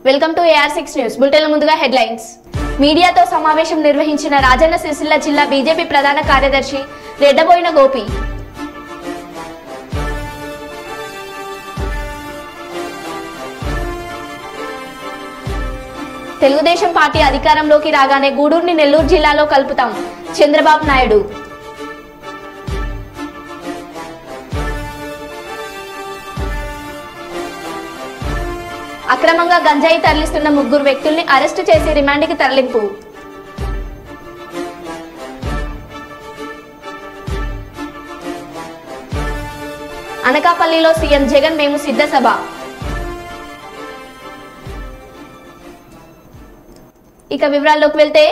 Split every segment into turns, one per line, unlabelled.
Welcome to AR6 news bulletin ముందుగా headlines మీడియాతో సమావేశం నిర్వహించిన రాజన్న సిరిసిల్ల జిల్లా బీజేపీ ప్రధాన కార్యదర్శి రెడ్డబోయిన గోపి తెలుగుదేశం పార్టీ అధికారంలోకి రాగానే గూడూరుని నెల్లూరు జిల్లాలో కలుపుతాం చంద్రబాబు నాయుడు అక్రమంగా గంజాయి తరలిస్తున్న 3 వ్యక్తుల్ని అరెస్టు చేసి రిమాండ్కి తరలింపు అనకాపల్లిలో సీఎం జగన్ మేము సిద్ధ సభ ఇక వివరాల్లోకి వెళ్తే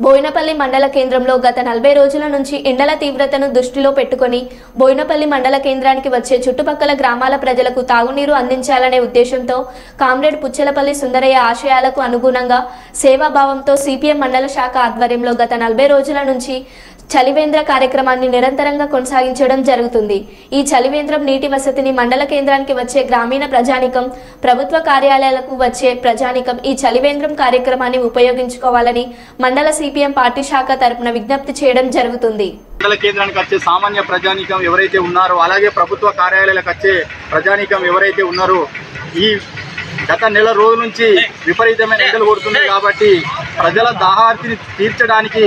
బోయినపల్లి మండల కేంద్రంలో గత 40 రోజుల నుంచి ఎండల తీవ్రతను దృష్టిలో పెట్టుకుని బోయినపల్లి మండల కేంద్రానికి వచ్చే చుట్టుపక్కల గ్రామాల ప్రజలకు తాగునీరు అందించాలనే ఉద్దేశంతో కామ్రేడ్ పుచ్చలపల్లి సుందరయ్య ఆశయాలకు అనుగుణంగా సేవాభావంతో సిపిఎం మండల శాఖ ఆధ్వర్యంలో గత 40 రోజుల నుంచి చలివేంద్ర కార్యక్రమాన్ని నిరంతరంగా కొనసాగించడం జరుగుతుంది. ఈ చలివేంద్రం నీటి వసతిని మండల కేంద్రానికి వచ్చే గ్రామీణ ప్రజానికం, ప్రభుత్వ కార్యాలయాలకు వచ్చే ప్రజానికం ఈ చలివేంద్రం కార్యక్రమాన్ని ఉపయోగించుకోవాలని మండల సిపిఎం పార్టీ శాఖ తరపున విజ్ఞప్తి చేయడం జరుగుతుంది.
మండల కేంద్రానికి వచ్చే సామాన్య ప్రజానికం ఎవరైతే ఉన్నారో, అలాగే ప్రభుత్వ కార్యాలయాలకు వచ్చే ప్రజానికం ఎవరైతే ఉన్నారో, ఈ గత నెల రోజుల నుంచి విపరీతమైన ఎండలు కొడుతున్నాయి కాబట్టి ప్రజల దాహార్తిని తీర్చడానికి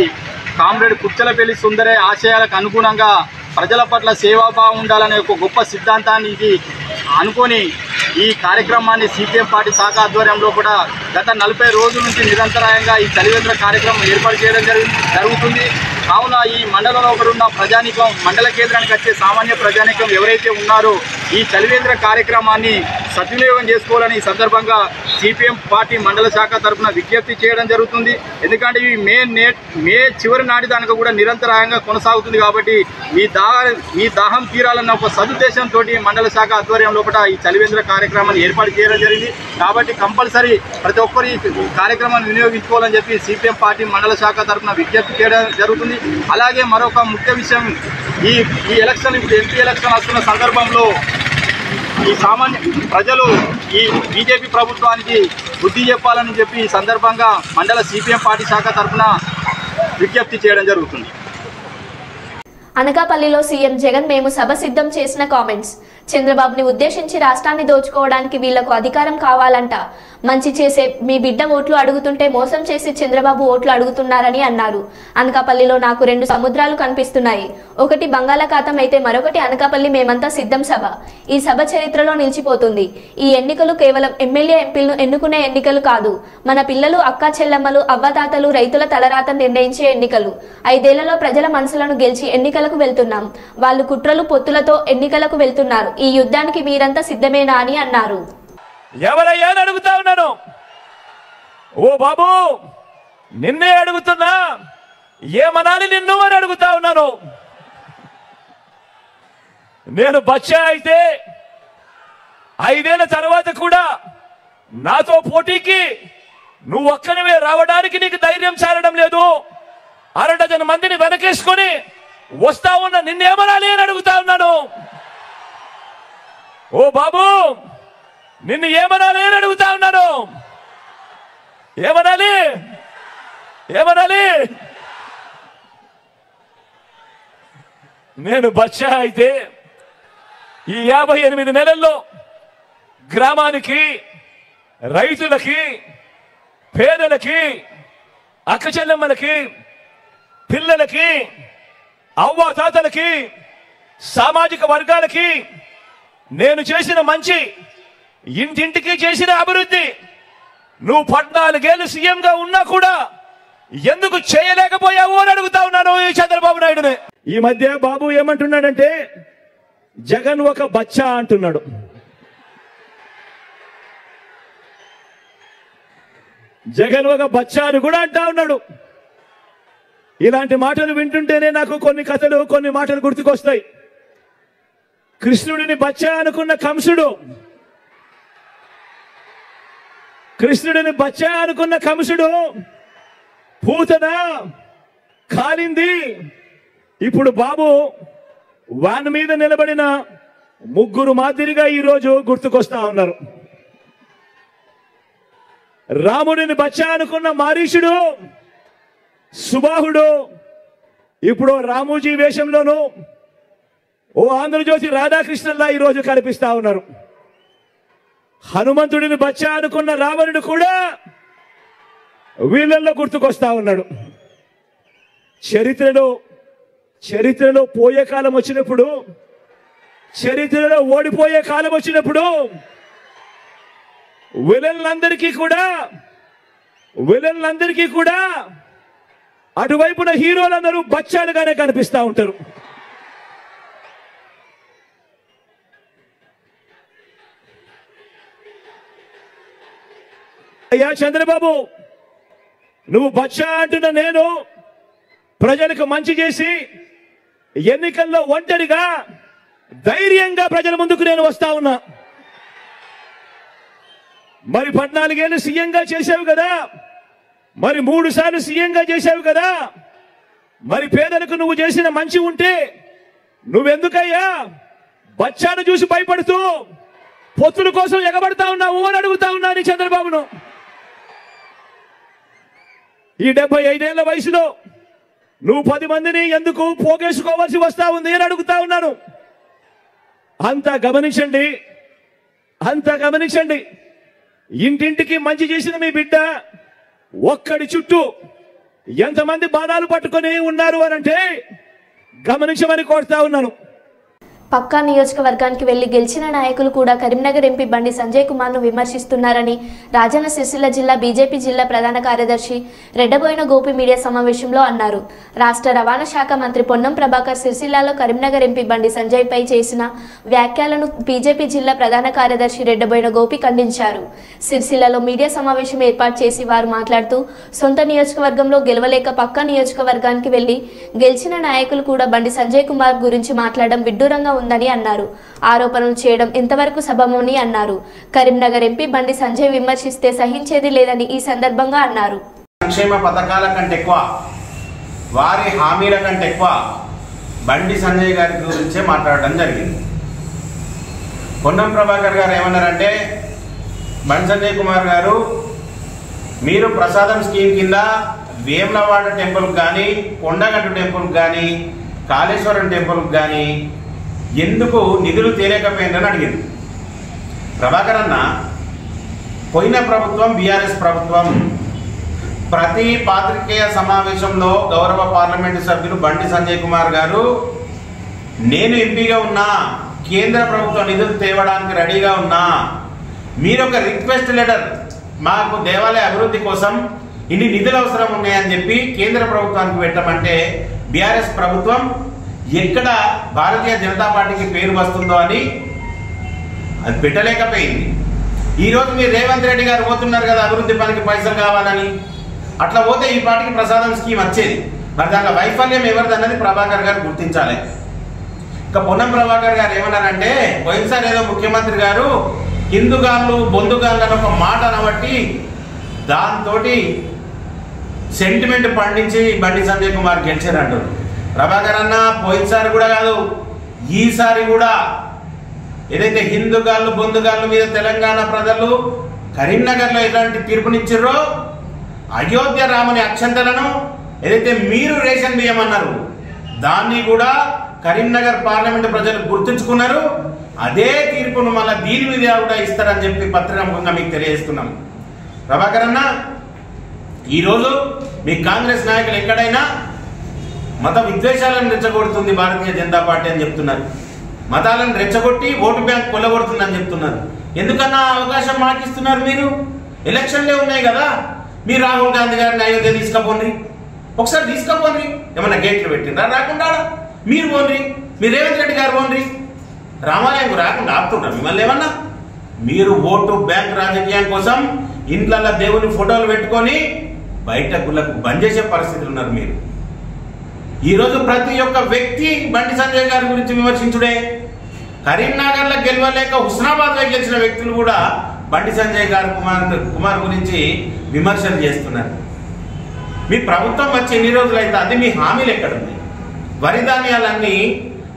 కామ్రేడ్ పుచ్చలపల్లి సుందరయ్య ఆశయాలకు అనుగుణంగా ప్రజల పట్ల సేవాభావం ఉండాలనే ఒక గొప్ప సిద్ధాంతాన్ని ఇది అనుకొని ఈ కార్యక్రమాన్ని సిపిఎం పార్టీ శాఖ ఆధ్వర్యంలో కూడా గత 40 రోజుల నుంచి నిరంతరాయంగా ఈ చలివేంద్ర కార్యక్రమం ఏర్పాటు చేయడం జరుగుతుంది. కావున ఈ మండలంలో ఉన్న ప్రజానికం, మండల కేంద్రానికి వచ్చే సామాన్య ప్రజానికం ఎవరైతే ఉన్నారో ఈ చలివేంద్ర కార్యక్రమాన్ని సద్వినియోగం చేసుకోవాలని ఈ సందర్భంగా సిపిఎం పార్టీ మండల శాఖ తరఫున విజ్ఞప్తి చేయడం జరుగుతుంది. ఎందుకంటే ఈ మే చివరి నాటి దానికి కూడా నిరంతరాయంగా కొనసాగుతుంది కాబట్టి ఈ దాహం తీరాలన్న ఒక సదుద్దేశంతో మండల శాఖ ఆధ్వర్యంలో కూడా ఈ చలివేంద్ర కార్యక్రమాన్ని ఏర్పాటు చేయడం జరిగింది. కాబట్టి కంపల్సరీ ప్రతి ఒక్కరు ఈ కార్యక్రమాన్ని వినియోగించుకోవాలని చెప్పి సిపిఎం పార్టీ మండల శాఖ తరఫున విజ్ఞప్తి చేయడం జరుగుతుంది. అలాగే మరొక ముఖ్య విషయం, ఈ ఎలక్షన్ ఇప్పుడు ఎంపీ ఎలక్షన్ వస్తున్న సందర్భంలో ఈ సామాన్య ప్రజలు ఈ బీజేపీ ప్రభుత్వానికి బుద్ధి చెప్పాలని చెప్పి ఈ సందర్భంగా మండల సిపిఎం పార్టీ శాఖ తరఫున విజ్ఞప్తి చేయడం జరుగుతుంది.
అనకాపల్లిలో సీఎం జగన్ మేము సభ సిద్ధం చేసిన కామెంట్స్. చంద్రబాబుని ఉద్దేశించి రాష్ట్రాన్ని దోచుకోవడానికి వీళ్లకు అధికారం కావాలంట. మంచి చేసే మీ బిడ్డ ఓట్లు అడుగుతుంటే మోసం చేసి చంద్రబాబు ఓట్లు అడుగుతున్నారని అన్నారు. అనకాపల్లిలో నాకు 2 సముద్రాలు కనిపిస్తున్నాయి. ఒకటి బంగాళాఖాతం అయితే మరొకటి అనకాపల్లి మేమంతా సిద్ధం సభ. ఈ సభ చరిత్రలో నిలిచిపోతుంది. ఈ ఎన్నికలు కేవలం ఎమ్మెల్యే ఎంపీలను ఎన్నుకునే ఎన్నికలు కాదు. మన పిల్లలు, అక్కా చెల్లెమ్మలు, అవ్వతాతలు, రైతుల తలరాత నిర్ణయించే ఎన్నికలు. 5 ఏళ్లలో ప్రజల మనసులను గెలిచి ఎన్నికలకు వెళ్తున్నాం. వాళ్ళు కుట్రలు పొత్తులతో ఎన్నికలకు వెళ్తున్నారు. ఈ యుద్ధానికి మీరంతా సిద్ధమేనా అని అన్నారు.
ఎవరయ్యా అని అడుగుతా ఉన్నాను. ఓ బాబు, నిన్నే అడుగుతున్నా, ఏమనాలి నిన్ను అని అడుగుతా ఉన్నాను. నేను బచ్చా అయితే 5 ఏళ్ల తర్వాత కూడా నాతో పోటీకి నువ్వు ఒక్కనివే రావడానికి నీకు ధైర్యం చాలడం లేదు. 1 డజన్ మందిని వెనకేసుకొని వస్తా ఉన్నా, నిన్నేమనాలి అని అడుగుతా ఉన్నాను. ఓ బాబు, నిన్ను ఏమనాలి అని అడుగుతా ఉన్నాను. ఏమనాలి? నేను బచ్చా అయితే ఈ 58 నెలల్లో గ్రామానికి, రైతులకి, పేదలకి, అక్కచెల్లెమ్మలకి, పిల్లలకి, అవ్వ తాతలకి, సామాజిక వర్గాలకి నేను చేసిన మంచి, ఇంటింటికి చేసిన అభివృద్ధి నువ్వు 14 ఏళ్ళు సీఎంగా ఉన్నా కూడా ఎందుకు చేయలేకపోయావు అని అడుగుతా ఉన్నాను ఈ చంద్రబాబు నాయుడుని. ఈ మధ్య బాబు ఏమంటున్నాడంటే జగన్ ఒక బచ్చా అంటున్నాడు. జగన్ ఒక బచ్చా అని కూడా అంటా ఉన్నాడు. ఇలాంటి మాటలు వింటుంటేనే నాకు కొన్ని కథలు, కొన్ని మాటలు గుర్తుకొస్తాయి. కృష్ణుడిని బచ్చా అనుకున్న కంసుడు పూతన కాలింది. ఇప్పుడు బాబు వాన్ మీద నిలబడిన 3 మాదిరిగా ఈరోజు గుర్తుకొస్తా ఉన్నారు. రాముడిని బచ్చా అనుకున్న మారీషుడు సుబాహుడు ఇప్పుడు రామోజీ వేషంలోనూ ఓ ఆంధ్రజ్యోతి రాధాకృష్ణన్లా ఈరోజు కనిపిస్తా ఉన్నారు. హనుమంతుడిని బచ్చా అనుకున్న రావణుడు కూడా వీళ్ళల్లో గుర్తుకొస్తా ఉన్నాడు. చరిత్రలో పోయే కాలం వచ్చినప్పుడు, చరిత్రలో ఓడిపోయే కాలం వచ్చినప్పుడు విలన్లందరికీ కూడా అటువైపున హీరోలందరూ బచ్చాలుగానే కనిపిస్తా ఉంటారు. అయ్యా చంద్రబాబు, నువ్వు బచ్చా అంటున్న నేను ప్రజలకు మంచి చేసి ఎన్నికల్లో ఒంటరిగా ధైర్యంగా ప్రజల ముందుకు నేను వస్తా ఉన్నా. మరి 14 ఏళ్ళు సీఎంగా చేశావు కదా, మరి 3 సార్లు సీఎంగా చేశావు కదా, మరి పేదలకు నువ్వు చేసిన మంచి ఉంటే నువ్వెందుకయ్యా బచ్చాను చూసి భయపడుతూ పొత్తుల కోసం ఎగబడతా ఉన్నావు అని అడుగుతా ఉన్నాను చంద్రబాబును. ఈ 75 ఏళ్ల వయసులో నువ్వు 10 మందిని ఎందుకు పోగేసుకోవాల్సి వస్తా ఉంది అని అడుగుతా ఉన్నాను. అంతా గమనించండి. ఇంటింటికి మంచి చేసిన మీ బిడ్డ ఒక్కడి చుట్టూ ఎంతమంది బాణాలు పట్టుకొని ఉన్నారు అనంటే గమనించమని కోరుతా ఉన్నాను.
పక్కా నియోజకవర్గానికి వెళ్లి గెలిచిన నాయకులు కూడా కరీంనగర్ ఎంపీ బండి సంజయ్ కుమార్ ను విమర్శిస్తున్నారని రాజన్న సిరిసిల్ల జిల్లా బీజేపీ జిల్లా ప్రధాన కార్యదర్శి రెడ్డబోయిన గోపి మీడియా సమావేశంలో అన్నారు. రాష్ట్ర రవాణా శాఖ మంత్రి పొన్నం ప్రభాకర్ సిరిసిల్లాలో కరీంనగర్ ఎంపీ బండి సంజయ్ పై చేసిన వ్యాఖ్యలను బీజేపీ జిల్లా ప్రధాన కార్యదర్శి రెడ్డబోయిన గోపి ఖండించారు. సిరిసిల్లలో మీడియా సమావేశం ఏర్పాటు చేసి వారు మాట్లాడుతూ సొంత నియోజకవర్గంలో గెలవలేక పక్కా నియోజకవర్గానికి వెళ్లి గెలిచిన నాయకులు కూడా బండి సంజయ్ కుమార్ గురించి మాట్లాడడం విడ్డూరంగా ఉందని అన్నారు. ఆరోపణలు చేయడం ఎంతవరకు సబబని అన్నారు. కరీంనగర్ ఎంపీ బండి సంజయ్ విమర్శిస్తే సహించేది లేదని ఈ సందర్భంగా అన్నారు.
సంక్షేమ పథకాల కంటే ఎక్కువ, వారి హామీల కంటే ఎక్కువ బండి సంజయ్ గారి గురించే మాట్లాడడం జరిగింది. పొన్నం ప్రభాకర్ గారు ఏమన్నారంటే, బండి సంజయ్ కుమార్ గారు మీరు ప్రసాదం స్కీమ్ కింద వేములవాడ టెంపుల్కి కానీ, కొండగట్టు టెంపుల్కి కానీ, కాళేశ్వరం టెంపుల్కి కానీ ఎందుకు నిధులు తేలేకపోయిందని అడిగింది. ప్రభాకర్ అన్న, పోయిన ప్రభుత్వం బీఆర్ఎస్ ప్రభుత్వం ప్రతి పాత్రికేయ సమావేశంలో గౌరవ పార్లమెంటు సభ్యులు బండి సంజయ్ కుమార్ గారు నేను ఎంపీగా ఉన్నా, కేంద్ర ప్రభుత్వం నిధులు తేవడానికి రెడీగా ఉన్నా, మీరు ఒక రిక్వెస్ట్ లెటర్ మాకు దేవాలయ అభివృద్ధి కోసం ఇన్ని నిధులు అవసరం ఉన్నాయని చెప్పి కేంద్ర ప్రభుత్వానికి పెట్టమంటే బీఆర్ఎస్ ప్రభుత్వం ఎక్కడ భారతీయ జనతా పార్టీకి పేరు వస్తుందో అని అది పెట్టలేకపోయింది. ఈరోజు మీరు రేవంత్ రెడ్డి గారు పోతున్నారు కదా అభివృద్ధి పనికి పైసలు కావాలని, అట్లా పోతే ఈ పార్టీకి ప్రసాదం స్కీమ్ వచ్చేది. మరి దాంట్లో వైఫల్యం ఎవరిదన్నది ప్రభాకర్ గారు గుర్తించాలి. ఇంకా పొన్నం ప్రభాకర్ గారు ఏమన్నారంటే, పోయినసారి ఏదో ముఖ్యమంత్రి గారు హిందుగాళ్ళు బొందుగాళ్ళు అని ఒక మాట అనబట్టి దాంతో సెంటిమెంట్ పండించి బండి సంజయ్ కుమార్ గెలిచారంటారు. ప్రభాకర్ అన్న, పోయినసారి కూడా కాదు, ఈసారి కూడా ఏదైతే హిందుగాళ్ళు బొందుగాళ్ళ మీద తెలంగాణ ప్రజలు కరీంనగర్లో ఎలాంటి తీర్పునిచ్చారో, అయోధ్య రాముని అక్షంతలను ఏదైతే మీరు రేషన్ బియ్యం అన్నారు దాన్ని కూడా కరీంనగర్ పార్లమెంటు ప్రజలు గుర్తుంచుకున్నారు. అదే తీర్పును మళ్ళీ దీని మీద కూడా ఇస్తారని చెప్పి పత్రికాముఖంగా మీకు తెలియజేస్తున్నాం. ప్రభాకర్ అన్న, ఈరోజు మీ కాంగ్రెస్ నాయకులు ఎక్కడైనా మత విద్వేషాలను రెచ్చగొడుతుంది భారతీయ జనతా పార్టీ అని చెప్తున్నారు. మతాలను రెచ్చగొట్టి ఓటు బ్యాంక్ కొల్లగొడుతుందని చెప్తున్నారు. ఎందుకన్నా అవకాశం మాకిస్తున్నారు? మీరు ఎలక్షన్లే ఉన్నాయి కదా, మీరు రాహుల్ గాంధీ గారిని అయోధ్య తీసుకపోండి, ఒకసారి తీసుకపోండి. ఏమన్నా గేట్లు పెట్టిండ్రా? రాకుండా మీరు పోండి, మీరు రేవంత్ రెడ్డి గారు పోండి. రామాలయం రాకుండా ఆపుతుండ్రా మిమ్మల్ని ఏమన్నా? మీరు ఓటు బ్యాంక్ రాజకీయం కోసం ఇంట్ల దేవుని ఫోటోలు పెట్టుకొని బయట గుళ్ళకు బంద్ చేసే పరిస్థితులు ఉన్నారు మీరు. ఈరోజు ప్రతి ఒక్క వ్యక్తి బండి సంజయ్ గారి గురించి విమర్శించుడే. కరీంనగర్లో గెలవలేక హుస్నాబాద్లో గెలిచిన వ్యక్తులు కూడా బండి సంజయ్ గారు కుమార్ గురించి విమర్శలు చేస్తున్నారు. మీ ప్రభుత్వం వచ్చి ఎన్ని రోజులు అయితే అది మీ హామీలు ఎక్కడుంది? వరి ధాన్యాలన్నీ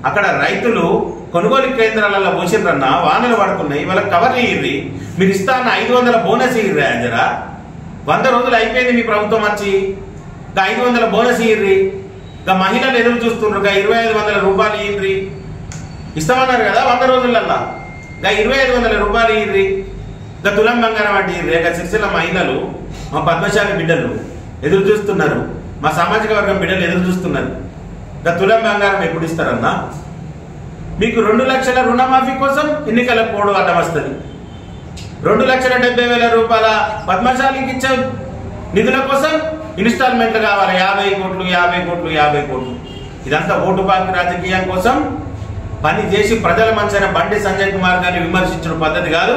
అక్కడ రైతులు కొనుగోలు కేంద్రాలలో పోసిండ్రన్నా, వానలు పడుతున్నాయి, వాళ్ళకి కవర్లు ఇయ్యి, మీరు ఇస్తా అన్న 500 బోనస్ ఇయ్యి. జరా 100 రోజులు అయిపోయింది మీ ప్రభుత్వం వచ్చి. 500 బోనస్ ఇయ్యి. మహిళలు ఎదురు చూస్తున్నారు. 2500 రూపాయలు ఇయ్యి. ఇస్తామన్నారు కదా 100 రోజులల్లా. 2500 రూపాయలు ఇయ్యి. తులం బంగారం అంటే ఇయ్యి. సిరిసిల్ల మహిళలు, మా పద్మశాలి బిడ్డలు ఎదురు చూస్తున్నారు. మా సామాజిక వర్గం బిడ్డలు ఎదురు చూస్తున్నారు. తులం బంగారం ఎప్పుడు ఇస్తారన్నా? మీకు 2 లక్షల రుణమాఫీ కోసం ఎన్నికల కోడ్ అడ్డం వస్తుంది. 2,70,000 రూపాయల పద్మశాలికి ఇచ్చే నిధుల కోసం ఇన్స్టాల్మెంట్లు కావాలి. 50 కోట్లు 50 కోట్లు 50 కోట్లు. ఇదంతా ఓటు బ్యాంక్ రాజకీయం కోసం పని చేసి ప్రజల మంచైన బండి సంజయ్ కుమార్ గారిని విమర్శించిన పద్ధతి కాదు.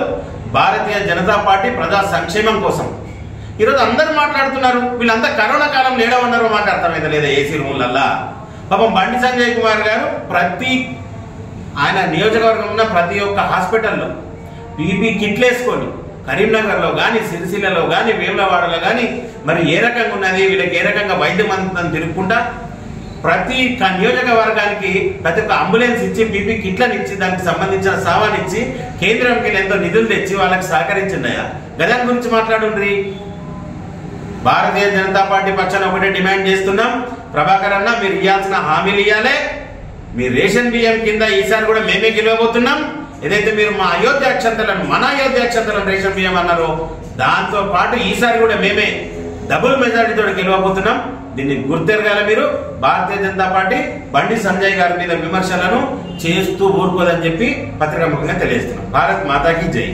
భారతీయ జనతా పార్టీ ప్రజా సంక్షేమం కోసం ఈరోజు అందరూ మాట్లాడుతున్నారు. వీళ్ళంతా కరోనా కాలంలో ఏడో ఉన్నారో మాట అర్థమైతే లేదా ఏసీ రూములల్లా. పాపం బండి సంజయ్ కుమార్ గారు ఆయన నియోజకవర్గం ఉన్న ప్రతి ఒక్క హాస్పిటల్లో పీపీ కిట్లు వేసుకొని కరీంనగర్లో కానీ సిరిసిల్లలో కానీ వేములవాడలో కానీ మరి ఏ రకంగా ఉన్నది, వీళ్ళకి ఏ రకంగా వైద్యం అందుతుందని తెలుపుకుంటా ప్రతి నియోజకవర్గానికి ప్రతి ఒక్క అంబులెన్స్ ఇచ్చి పీపీ కిట్లను ఇచ్చి దానికి సంబంధించిన సామాన్ ఇచ్చి కేంద్రంకి ఎంతో నిధులు తెచ్చి వాళ్ళకి సహకరించిందయ్యా. గదాని గురించి మాట్లాడుండ్రి. భారతీయ జనతా పార్టీ పక్షాన ఒకటే డిమాండ్ చేస్తున్నాం. ప్రభాకర్ అన్న మీరు ఇవ్వాల్సిన హామీలు ఇవ్వాలి. మీ రేషన్ బియ్యం కింద ఈసారి కూడా మేమే గెలవబోతున్నాం. ఏదైతే మీరు మన అయోధ్యాక్షంతలను రేషన్ బియ్యం అన్నారో దాంతో పాటు ఈసారి కూడా మేమే డబుల్ మెజారిటీతో గెలవబోతున్నాం. దీన్ని గుర్తెరగాల మీరు. భారతీయ జనతా పార్టీ బండి సంజయ్ గారి మీద విమర్శలను చేస్తూ ఊరుకోదని చెప్పి పత్రికాముఖంగా తెలియజేస్తున్నాం. భారత్ మాతాకి జై.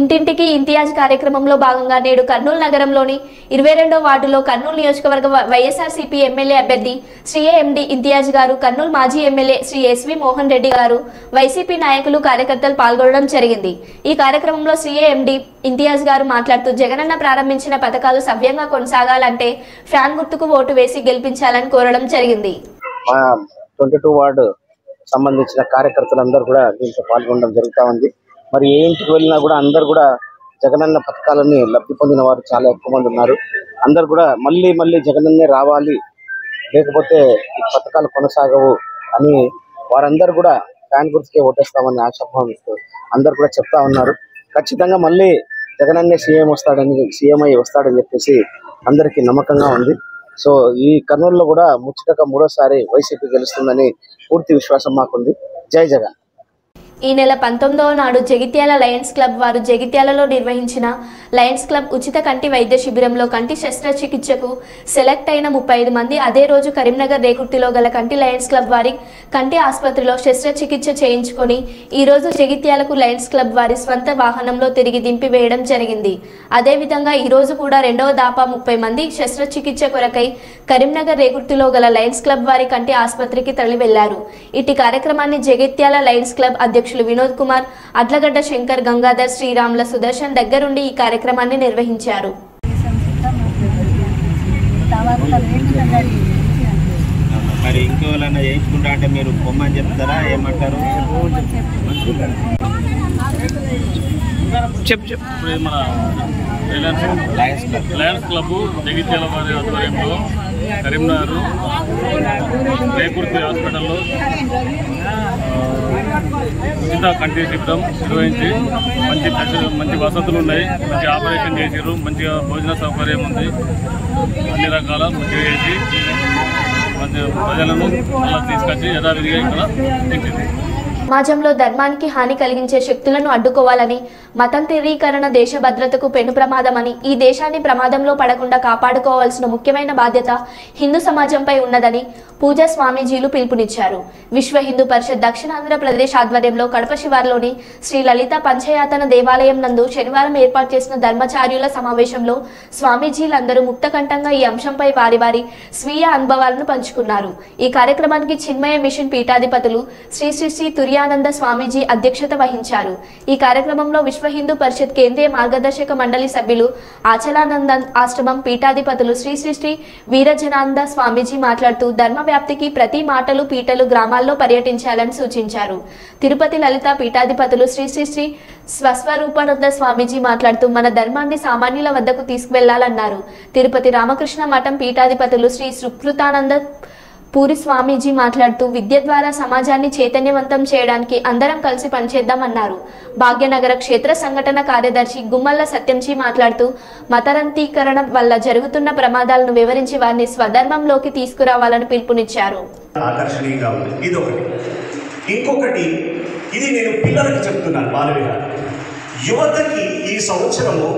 ఇంటింటికి ఇంతియాజ్ కార్యక్రమంలో భాగంగా నేడు కర్నూలు నగరంలోని 22వ వార్డులో కర్నూలు నియోజకవర్గ వైఎస్ఆర్సీపీ ఎమ్మెల్యే అభ్యర్థి శ్రీ ఎండి ఇంతియాజ్ గారు, కర్నూలు మాజీ ఎమ్మెల్యే శ్రీ ఎస్వి మోహన్ రెడ్డి గారు, వైసీపీ నాయకులు కార్యకర్తలు పాల్గొనడం జరిగింది. ఈ కార్యక్రమంలో శ్రీ ఎండి ఇంతియాజ్ గారు మాట్లాడుతూ జగనన్న ప్రారంభించిన పథకాలు సవ్యంగా కొనసాగాలంటే ఫ్యాన్ గుర్తుకు ఓటు వేసి గెలిపించాలని కోరడం జరిగింది.
22 వార్డు సంబంధించిన కార్యకర్తలందరూ కూడా దీంట్లో పాల్గొనడం జరుగుతూ ఉంది. మరి ఏ ఇంటికి వెళ్ళినా కూడా అందరు కూడా జగనన్న పథకాలని లబ్ధి పొందిన వారు చాలా ఎక్కువ మంది ఉన్నారు. అందరు కూడా మళ్ళీ జగనన్నే రావాలి, లేకపోతే ఈ పథకాలు కొనసాగవు అని వారందరూ కూడా ఫ్యాన్ గుర్తుకే ఓటేస్తామని ఆశాభావిస్తూ అందరు కూడా చెప్తా ఉన్నారు. ఖచ్చితంగా మళ్ళీ జగనన్నే సీఎం అయి వస్తాడని చెప్పేసి అందరికీ నమ్మకంగా ఉంది. సో ఈ కర్నూలులో కూడా ముచ్చటగా 3వ వైసీపీ గెలుస్తుందని పూర్తి విశ్వాసం మాకుంది. జై జగన్.
ఈ నెల 19వ నాడు జగిత్యాల లయన్స్ క్లబ్ వారు జగిత్యాలలో నిర్వహించిన లయన్స్ క్లబ్ ఉచిత కంటి వైద్య శిబిరంలో కంటి శస్త్రచికిత్సకు సెలెక్ట్ అయిన 35 మంది అదే రోజు కరీంనగర్ రేకుర్తిలో గల కంటి లయన్స్ క్లబ్ వారి కంటి ఆసుపత్రిలో శస్త్రచికిత్స చేయించుకొని ఈ రోజు జగిత్యాలకు లయన్స్ క్లబ్ వారి స్వంత వాహనంలో తిరిగి దింపివేయడం జరిగింది. అదేవిధంగా ఈ రోజు కూడా 2వ దాపా 30 మంది శస్త్రచికిత్స కొరకై కరీంనగర్ రేకుర్తిలో గల లయన్స్ క్లబ్ వారి కంటి ఆసుపత్రికి తరలి వెళ్లారు. ఇటు కార్యక్రమాన్ని జగిత్యాల లయన్స్ క్లబ్ అధ్యక్షులు వినోద్ కుమార్, అడ్లగడ్డ శంకర్, గంగాధర్, శ్రీరాముల, సుదర్శన్ దగ్గరుండి ఈ కార్యక్రమాన్ని నిర్వహించారు.
మరి ఇంకోళ్ళన్నా చేయించుకుంటా అంటే మీరు పొమ్మని చెప్తారా, ఏమంటారు?
మన లయన్స్ క్లబ్ జగిత్యాల వారి ఆధ్వర్యంలో కరీంనగర్ రేకుర్తి హాస్పిటల్లో ఉచిత కంటి శిబిరం నిర్వహించి మంచి వసతులు ఉన్నాయి, మంచి ఆపరేషన్ చేసారు, మంచిగా భోజన సౌకర్యం ఉంది, అన్ని రకాల మంచిగా చేసి మంచి ప్రజలను అలా తీసుకొచ్చి యథావిధిగా ఇక్కడ తెచ్చింది.
సమాజంలో ధర్మానికి హాని కలిగించే శక్తులను అడ్డుకోవాలని, మతం ధృవీకరణ దేశ భద్రతకు పెను ప్రమాదమని, ఈ దేశాన్ని ప్రమాదంలో పడకుండా కాపాడుకోవాల్సిన ముఖ్యమైన బాధ్యత హిందూ సమాజంపై ఉన్నదని పూజా స్వామీజీలు పిలుపునిచ్చారు. విశ్వ హిందూ పరిషత్ దక్షిణాంధ్రప్రదేశ్ ఆధ్వర్యంలో కడప శివార్లోని శ్రీ లలిత పంచయాతన దేవాలయం నందు శనివారం ఏర్పాటు చేసిన ధర్మచార్యుల సమావేశంలో స్వామీజీలందరూ ముక్తకంఠంగా ఈ అంశంపై వారి వారి స్వీయ అనుభవాలను పంచుకున్నారు. ఈ కార్యక్రమానికి చిన్మయ మిషన్ పీఠాధిపతులు శ్రీ శ్రీ శ్రీ తుర్యానంద స్వామీజీ అధ్యక్షత వహించారు. ఈ కార్యక్రమంలో విశ్వ హిందూ పరిషత్ కేంద్రీయ మార్గదర్శక మండలి సభ్యులు ఆచలానంద ఆశ్రమం పీఠాధిపతులు శ్రీ శ్రీ శ్రీ వీరజనానంద స్వామీజీ మాట్లాడుతూ ధర్మ వ్యాప్తికి ప్రతి మాటలు పీటలు గ్రామాల్లో పర్యటించాలని సూచించారు. తిరుపతి లలిత పీఠాధిపతులు శ్రీ శ్రీ శ్రీ స్వస్వరూపానంద స్వామీజీ మాట్లాడుతూ మన ధర్మాన్ని సామాన్యుల వద్దకు తీసుకువెళ్లాలన్నారు. తిరుపతి రామకృష్ణ మఠం పీఠాధిపతులు శ్రీ సుకృతానంద పూరి స్వామీజీ మాట్లాడుతూ విద్య ద్వారా సమాజాన్ని చైతన్యవంతం చేయడానికి అందరం కలిసి పనిచేద్దామన్నారు. భాగ్యనగర క్షేత్ర సంఘటన కార్యదర్శి గుమ్మల్ల సత్యంజీ మాట్లాడుతూ మతరంతీకరణ వల్ల జరుగుతున్న ప్రమాదాలను వివరించి వారిని స్వధర్మంలోకి తీసుకురావాలని పిలుపునిచ్చారు.
ఆకర్షణీయంగా ఉంది ఇది ఒకటి. ఇంకొకటి ఇది నేను పిల్లలకి చెప్తున్నాను, బాలవిహారం యువతకి ఈ సంవత్సరము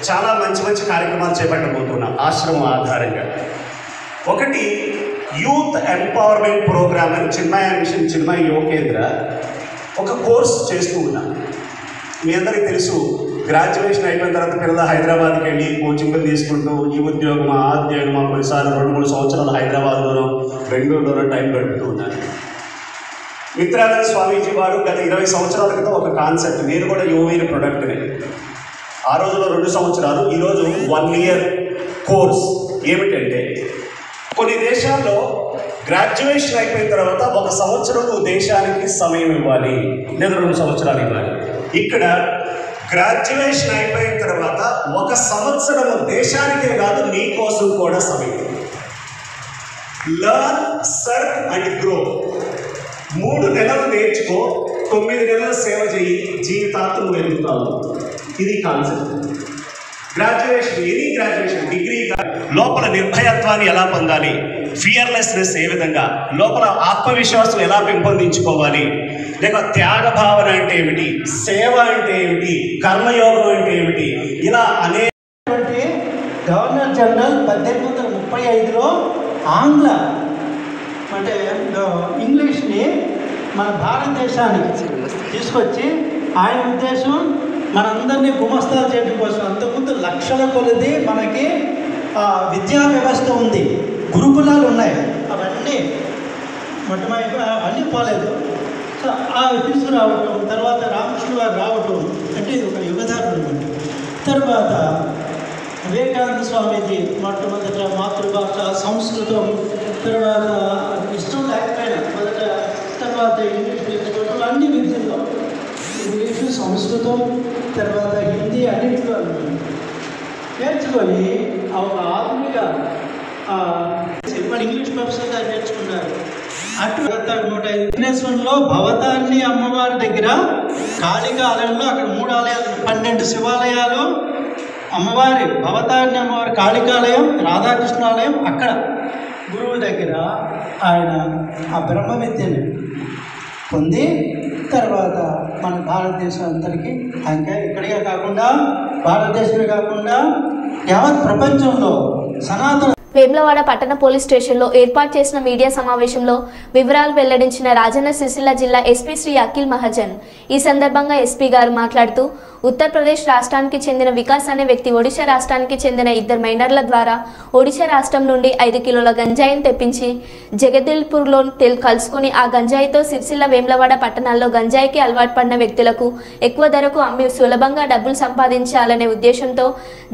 చాలా మంచి మంచి కార్యక్రమాలు చేపట్టబోతున్నాం ఆశ్రమం ఆధారంగా. ఒకటి యూత్ ఎంపవర్మెంట్ ప్రోగ్రామ్ అని చిన్మయ మిషన్, చిన్మయ యువ కేంద్ర ఒక కోర్స్ చేస్తూ ఉన్నాం. మీ అందరికీ తెలుసు, గ్రాడ్యుయేషన్ అయిపోయిన తర్వాత పిల్లలు హైదరాబాద్కి వెళ్ళి కోచింగ్లు తీసుకుంటూ ఈ ఉద్యోగమా ఆ ఉద్యోగమా కొన్నిసార్లు 2-3 సంవత్సరాలు హైదరాబాద్లోనో బెంగళూరులోనో టైం గడుపుతూ ఉన్నారు. మిత్రానంద స్వామీజీ వారు గత 20 సంవత్సరాల క్రితం ఒక కాన్సెప్ట్, నేను కూడా యువమైన ప్రొడక్ట్ని, ఆ రోజులో 2 సంవత్సరాలు, ఈరోజు 1 ఇయర్ కోర్స్. ఏమిటంటే కొన్ని దేశాల్లో గ్రాడ్యుయేషన్ అయిపోయిన తర్వాత 1 సంవత్సరం నువ్వు దేశానికి సమయం ఇవ్వాలి, లేదా 2 సంవత్సరాలు ఇవ్వాలి. ఇక్కడ గ్రాడ్యుయేషన్ అయిపోయిన తర్వాత 1 సంవత్సరం దేశానికే కాదు నీ కోసం కూడా సమయం. Learn, serve and grow. 3 నెలలు నేర్చుకో, 9 నెలలు సేవ చేయి, జీవితాంతం వెలుగుతావు. ఇది concept. Graduation, any graduation, degree లోపల నిర్భయత్వాన్ని ఎలా పొందాలి, ఫియర్లెస్నెస్ ఏ విధంగా, లోపల ఆత్మవిశ్వాసం ఎలా పెంపొందించుకోవాలి, లేక త్యాగ భావన అంటే ఏమిటి, సేవ అంటే ఏమిటి, కర్మయోగం అంటే ఏమిటి, ఇలా అనేక.
గవర్నర్ జనరల్ 1835లో ఆంగ్ల అంటే ఇంగ్లీష్ని మన భారతదేశానికి తీసుకొచ్చి, ఆయన ఉద్దేశం మనందరినీ గుమస్తాలు చేయడం కోసం. అంతకుముందు లక్షల కొలది మనకి విద్యా వ్యవస్థ ఉంది, గురుకులాలు ఉన్నాయి, అవన్నీ అన్నీ పోలేదు. సో అవి తీసుకురావటం, తర్వాత రామకృష్ణ వారు రావటం అంటే ఇది ఒక యుగధారణ. తర్వాత వివేకానంద స్వామీజీ మొట్టమొదట మాతృభాష సంస్కృతం, తర్వాత ఇష్టం లేకపోయినా మొదట, తర్వాత ఇంగ్లీష్ నేర్చుకోవటం, అన్ని విద్యలో ఇంగ్లీషు, సంస్కృతం, తర్వాత హిందీ అన్నింటిలో నేర్చుకొని ఒక ఆధునిక ఇంగ్లీష్ ప్రొఫెసర్గా నేర్చుకున్నారు. అటు 105లో భవతారిణి అమ్మవారి దగ్గర కాళికా ఆలయంలో, అక్కడ 3 ఆలయాలు, 12 శివాలయాలు, అమ్మవారి భవతారిణి అమ్మవారి కాళికాలయం, రాధాకృష్ణాలయం, అక్కడ గురువు దగ్గర ఆయన ఆ బ్రహ్మ విద్యని పొంది తర్వాత మన భారతదేశం అందరికీ, ఇంకా ఇక్కడికే కాకుండా భారతదేశమే కాకుండా యావత్ ప్రపంచంలో సనాతన.
వేములవాడ పట్టణ పోలీస్ స్టేషన్లో ఏర్పాటు చేసిన మీడియా సమావేశంలో వివరాలు వెల్లడించిన రాజన్న సిరిసిల్ల జిల్లా ఎస్పీ శ్రీ అఖిల్ మహాజన్. ఈ సందర్భంగా ఎస్పీ గారు మాట్లాడుతూ ఉత్తరప్రదేశ్ రాష్ట్రానికి చెందిన వికాస్ అనే వ్యక్తి ఒడిశా రాష్ట్రానికి చెందిన 2 మైనర్ల ద్వారా ఒడిశా రాష్ట్రం నుండి 5 కిలోల గంజాయిని తెప్పించి జగదల్పూర్లో కలుసుకుని ఆ గంజాయితో సిరిసిల్ల వేములవాడ పట్టణాల్లో గంజాయికి అలవాటు పడిన వ్యక్తులకు ఎక్కువ ధరకు అమ్మి సులభంగా డబ్బులు సంపాదించాలనే ఉద్దేశంతో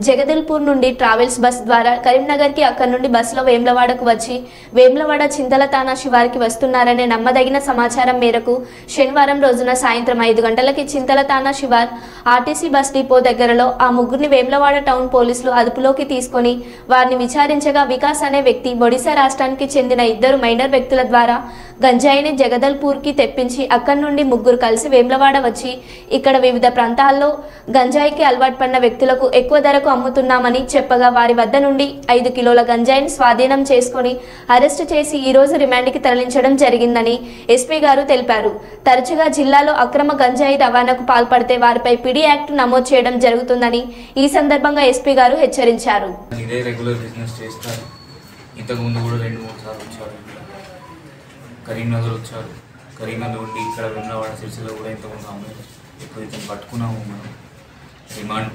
జగదల్పూర్ నుండి ట్రావెల్స్ బస్ ద్వారా కరీంనగర్కి, అక్కడి నుండి బస్సులో వేములవాడకు వచ్చి వేములవాడ చింతల తానా శివారికి వస్తున్నారనే నమ్మదగిన సమాచారం మేరకు శనివారం రోజున సాయంత్రం 5 గంటలకి చింతల తానా శివార్ ఆర్టీసీ బస్ డిపో దగ్గరలో ఆ ముగ్గురిని వేములవాడ టౌన్ పోలీసులు అదుపులోకి తీసుకొని వారిని విచారించగా వికాస్ అనే వ్యక్తి ఒడిశా రాష్ట్రానికి చెందిన 2 మైనర్ వ్యక్తుల ద్వారా గంజాయిని జగదల్పూర్కి తెప్పించి అక్కడి నుండి ముగ్గురు కలిసి వేములవాడ వచ్చి ఇక్కడ వివిధ ప్రాంతాల్లో గంజాయికి అలవాటు పడిన వ్యక్తులకు ఎక్కువ ధరకు అమ్ముతున్నామని చెప్పగా వారి వద్ద నుండి 5 కిలోల గంజాయిని స్వాధీనం చేసుకుని అరెస్టు చేసి ఈ రోజు రిమాండ్కి తరలించడం జరిగిందని ఎస్పీ గారు తెలిపారు. తరచుగా జిల్లాలో అక్రమ గంజాయి రవాణాకు పాల్పడితే వారిపై పిడి యాక్ట్ నమోదు చేయడం జరుగుతుందని ఈ సందర్భంగా ఎస్పీ గారు హెచ్చరించారు.
ఇదే రెగ్యులర్ బిజినెస్ చేస్తారు. ఇంతకుముందు కూడా 2-3 సార్లు వచ్చారు, కరీంనగర్ వచ్చారు, కరీంనగర్ నుండి ఇక్కడ వేములవాడ సిరిసిల్ల కూడా ఇంతకుముందు అమ్మాయి ఎక్కువ ఇతను పట్టుకున్నాము. మనం డిమాండ్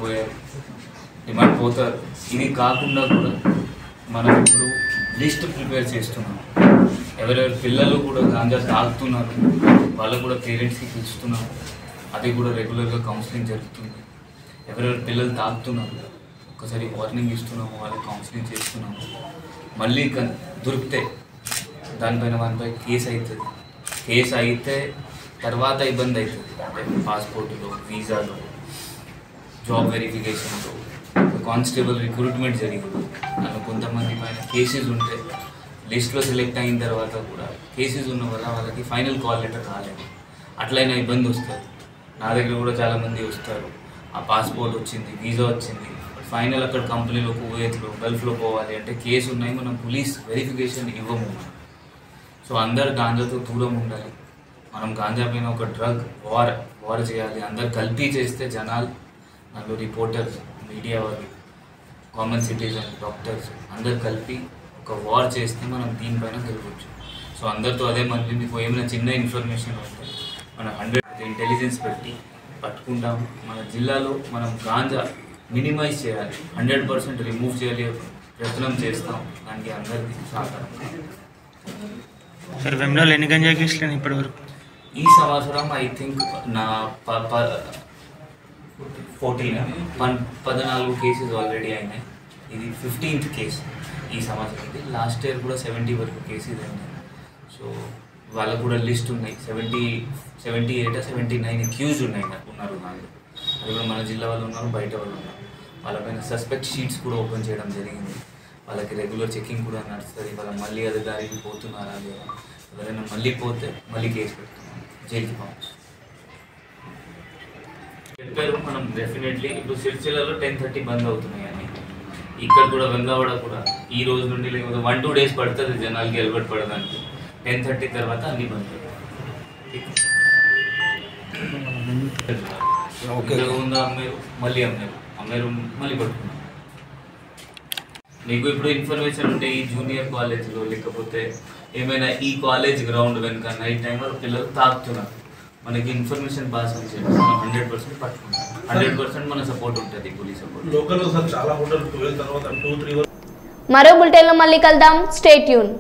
పోతారు. ఇది కాకుండా కూడా మనం ఇప్పుడు లిస్ట్ ప్రిపేర్ చేస్తున్నాం. ఎవరెవరి పిల్లలు కూడా గాంజా తాగుతున్నారు వాళ్ళకు కూడా పేరెంట్స్కి పిలుస్తున్నాము. అది కూడా రెగ్యులర్గా కౌన్సిలింగ్ జరుగుతుంది. ఎవరెవరి పిల్లలు తాగుతున్నారు ఒకసారి వార్నింగ్ ఇస్తున్నాము, వాళ్ళకి కౌన్సిలింగ్ చేస్తున్నాము. మళ్ళీ దొరికితే దానిపైన వారిపై కేసు అవుతుంది. కేసు అయితే తర్వాత ఇబ్బంది అవుతుంది. అంటే పాస్పోర్టులో, వీసాలో, జాబ్ వెరిఫికేషన్లో, కానిస్టేబుల్ రిక్రూట్మెంట్ జరిగింది. అలా కొంతమంది పైన కేసెస్ ఉంటే లిస్ట్లో సెలెక్ట్ అయిన తర్వాత కూడా కేసెస్ ఉన్న వల్ల వాళ్ళకి ఫైనల్ కాల్ లెటర్ రాలేదు. అట్లయినా ఇబ్బంది వస్తుంది. నా దగ్గర కూడా చాలామంది వస్తారు, ఆ పాస్పోర్ట్ వచ్చింది, వీసా వచ్చింది, ఫైనల్ అక్కడ కంపెనీలో కువైత్లో గల్ఫ్లో పోవాలి అంటే కేసు ఉన్నాయి, మనం పోలీస్ వెరిఫికేషన్ ఇవ్వము. సో అందరు గాంజాతో దూరం ఉండాలి. మనం గాంజా పైన ఒక డ్రగ్ వార్ చేయాలి. అందరు కలిపి చేస్తే జనాలు, అందులో రిపోర్టర్స్, మీడియా వాళ్ళు, కామన్ సిటిజన్, డాక్టర్స్ అందరు కలిపి ఒక వార్ చేస్తే మనం దీనిపైన గెలవచ్చు. సో అందరితో అదే మళ్ళీ మీకు ఏమైనా చిన్న ఇన్ఫర్మేషన్ ఉంటే మనం 100 ఇంటెలిజెన్స్ పెట్టి పట్టుకుంటాము. మన జిల్లాలో మనం గాంజా మినిమైజ్ చేయాలి, 100% రిమూవ్ చేయాలి, ప్రయత్నం చేస్తాం. దానికి అందరికీ సహకారం.
సార్ వెమ్నాలు ఎన్ని గంజా కేసులు ఇప్పటివరకు?
ఈ సంవత్సరం ఐ థింక్ నా 14 కేసెస్ ఆల్రెడీ అయినాయి. ఇది 15th కేసు ఈ సంవత్సరం. లాస్ట్ ఇయర్ కూడా 70 వరకు కేసెస్ అయినాయి. సో వాళ్ళకు కూడా లిస్ట్ ఉన్నాయి, 78 79 అక్యూజ్ ఉన్నారు వాళ్ళు. అది కూడా మన జిల్లా వాళ్ళు ఉన్నారు, బయట వాళ్ళు ఉన్నారు. వాళ్ళపైన సస్పెక్ట్ షీట్స్ కూడా ఓపెన్ చేయడం జరిగింది. వాళ్ళకి రెగ్యులర్ చెకింగ్ కూడా నడుస్తుంది. వాళ్ళ మళ్ళీ అది దారికి పోతున్నారా లేదా, ఎవరైనా మళ్ళీ పోతే మళ్ళీ కేసు పెడుతున్నాం, జైలుకి పంపిస్తాం. చెప్పారు మనం డెఫినెట్లీ. ఇప్పుడు సిరిసిల్లలో 10:30 బంద్ అవుతున్నాయి అని, ఇక్కడ కూడా వెంగవాడ కూడా ఈ రోజు నుండి లేకపోతే 1-2 డేస్ పడుతుంది జనాలకి అలవాటు పడడానికి. 10:30 తర్వాత అన్ని బంద్ ఉందా అమ్మారు, మళ్ళీ అమ్మారు మళ్ళీ పడుతున్నారు. మీకు ఇప్పుడు ఇన్ఫర్మేషన్ ఉంటే ఈ జూనియర్ కాలేజ్లో లేకపోతే ఏమైనా ఈ కాలేజ్ గ్రౌండ్ వెనుక నైట్ టైం వరకు పిల్లలు తాగుతున్నారు, మనకి ఇన్ఫర్మేషన్ పాస్ చేసి మనం 100% పట్టుకుంటాం. 100% మన సపోర్ట్ ఉంటుంది, పోలీస్ సపోర్ట్.
మరో బులెటిన్లో మళ్ళీ కలుద్దాం. Stay tune.